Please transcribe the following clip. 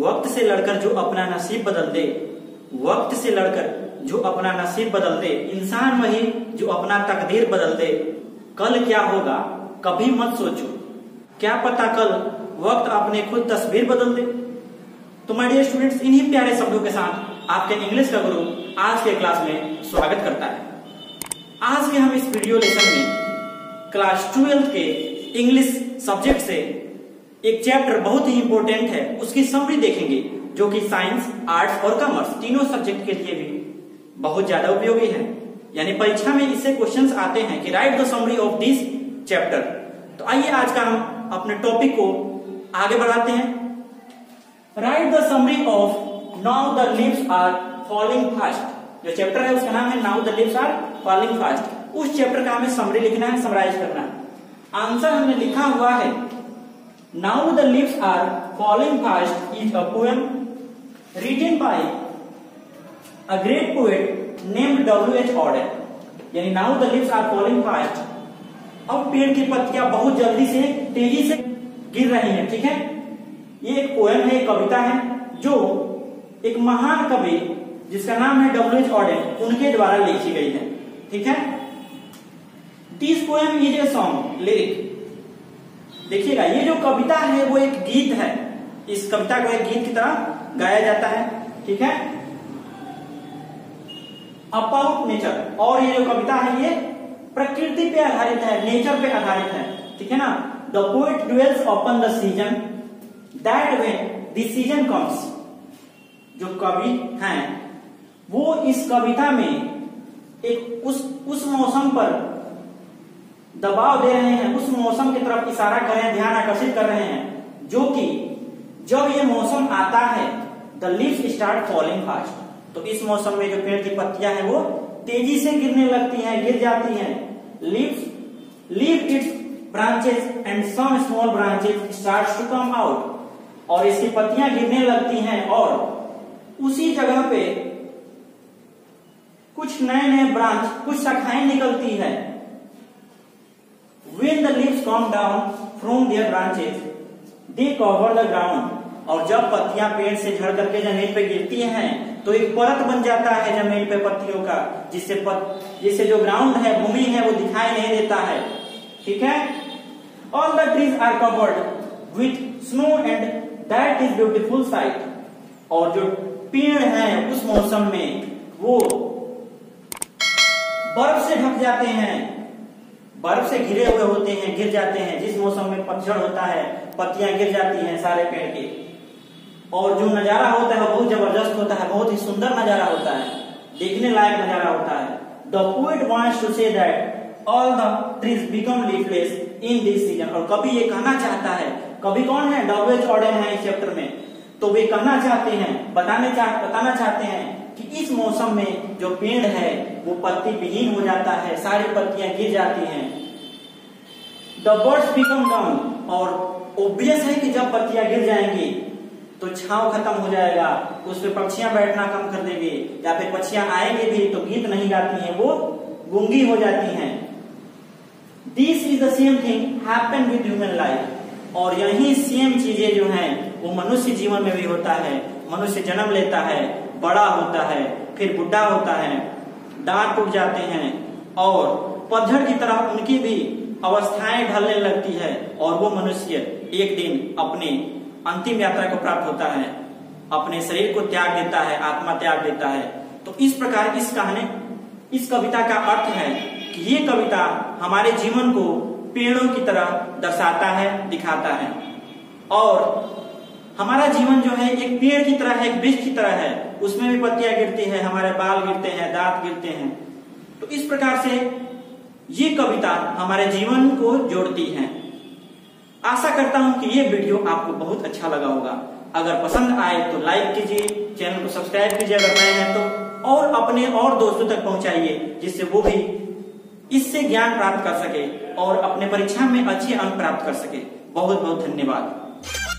वक्त से लड़कर जो अपना नसीब बदल दे, वक्त से लड़कर जो अपना नसीब बदल दे, इंसान वही जो अपना तकदीर बदल दे। कल क्या होगा कभी मत सोचो, क्या पता कल वक्त अपने खुद तस्वीर बदल दे। तो माय डियर स्टूडेंट्स, इन्हीं प्यारे शब्दों के साथ आपके इंग्लिश का गुरु आज के क्लास में स्वागत करता है। आज के हम इस वीडियो लेसन में क्लास 12 के इंग्लिश सब्जेक्ट से एक चैप्टर बहुत ही इंपॉर्टेंट है, उसकी समरी देखेंगे, जो कि साइंस, आर्ट्स और कॉमर्स तीनों सब्जेक्ट के लिए भी बहुत ज्यादा उपयोगी है। यानी परीक्षा में इससे क्वेश्चंस आते हैं कि right the summary of this chapter. तो आइए आज का हम अपने टॉपिक को आगे बढ़ाते हैं। Write the summary of now the leaves are falling fast. जो चैप्टर है उसका नाम है now the leaves are falling fast. उस चैप्टर का हमें समरी लिखना है, समराइज करना है। आंसर हमने लिखा हुआ है, now the leaves are falling fast is a poem written by a great poet named W.H. Auden। यानी now the leaves are falling fast, अब पेड़ की पत्तियां बहुत जल्दी से तेजी से गिर रही हैं। ठीक है, ये एक पोएम है, एक कविता है, जो एक महान कवि जिसका नाम है W.H. Auden, उनके द्वारा लिखी गई है। ठीक है, this poem is a song lyric. देखिएगा, ये जो कविता है वो एक गीत है, इस कविता को एक गीत की तरह गाया जाता है। ठीक है, अबाउट नेचर, और ये जो कविता है ये प्रकृति पे आधारित है, नेचर पे आधारित है। ठीक है ना। The poet dwells upon the season that when the season comes. जो कवि हैं वो इस कविता में एक उस मौसम पर दबाव दे रहे हैं, उस मौसम की तरफ इशारा कर रहे हैं, ध्यान आकर्षित कर रहे हैं, जो कि जब ये मौसम आता है the leaves start falling fast. तो इस मौसम में जो पेड़ की पत्तियां हैं वो तेजी से गिरने लगती हैं, गिर जाती हैं। Leave its branches and some small branches starts to come out. और इसकी पत्तियां गिरने लगती हैं और उसी जगह पे कुछ नए नए ब्रांच, कुछ शाखाएं निकलती है। When the leaves come down from their branches, they cover the ground। और जब पत्तियां पेड़ से झड़ करके जमीन पे गिरती हैं तो एक परत बन जाता है जमीन पे पत्तियों का, जिससे जो ग्राउंड है, भूमि है, वो दिखाई नहीं देता है। ठीक है, all the trees are covered with snow and that is beautiful sight. और जो पेड़ हैं उस मौसम में वो बर्फ से ढक जाते हैं, बर्फ से घिरे हुए होते हैं, गिर जाते हैं। जिस मौसम में पतझड़ होता है, पत्तियां गिर जाती हैं सारे पेड़ के, और जो नजारा होता है वो बहुत जबरदस्त होता है, बहुत ही सुंदर नजारा होता है, देखने लायक नजारा होता है। The poet wants to say that all the trees become leafless in this season. और कवि ये कहना चाहता है, कवि कौन है? W.H. Auden है इस चैप्टर में। तो वे कहना चाहते हैं, बताना चाहते हैं कि इस मौसम में जो पेड़ है वो पत्ती विहीन हो जाता है, सारी पत्तियां गिर जाती हैं। The birds become down. और ऑब्वियस है कि जब पत्तियां गिर जाएंगी तो छांव खत्म हो जाएगा, उस पे पक्षियां बैठना कम कर देंगे, या फिर पक्षियां आएंगे भी तो गीत नहीं गाती हैं, वो गूंगी हो जाती हैं। This is the same thing happen with human life. और यही सेम चीजें जो हैं वो मनुष्य जीवन में भी होता है। मनुष्य जन्म लेता है, बड़ा होता है, फिर बुढ़ा होता है, दांत टूट जाते हैं, और पतझड़ की तरह उनकी भी अवस्थाएं ढलने लगती है, और वो मनुष्य एक दिन अपने अंतिम यात्रा को प्राप्त होता है, अपने शरीर को त्याग देता है, आत्मा त्याग देता है। तो इस प्रकार इस कविता का अर्थ है कि ये कविता हमारे जीवन को पेड़ों की तरह दर्शाता है, दिखाता है। और हमारा जीवन जो है एक पेड़ की तरह है, एक वृक्ष की तरह है, उसमें भी पत्तियां गिरती है, हमारे बाल गिरते हैं, दांत गिरते हैं। तो इस प्रकार से ये कविता हमारे जीवन को जोड़ती है। आशा करता हूं कि ये वीडियो आपको बहुत अच्छा लगा होगा। अगर पसंद आए तो लाइक कीजिए, चैनल को सब्सक्राइब कीजिए अगर नए हैं तो, और अपने और दोस्तों तक पहुंचाइए, जिससे वो भी इससे ज्ञान प्राप्त कर सके और अपने परीक्षा में अच्छे अंक प्राप्त कर सके। बहुत बहुत धन्यवाद।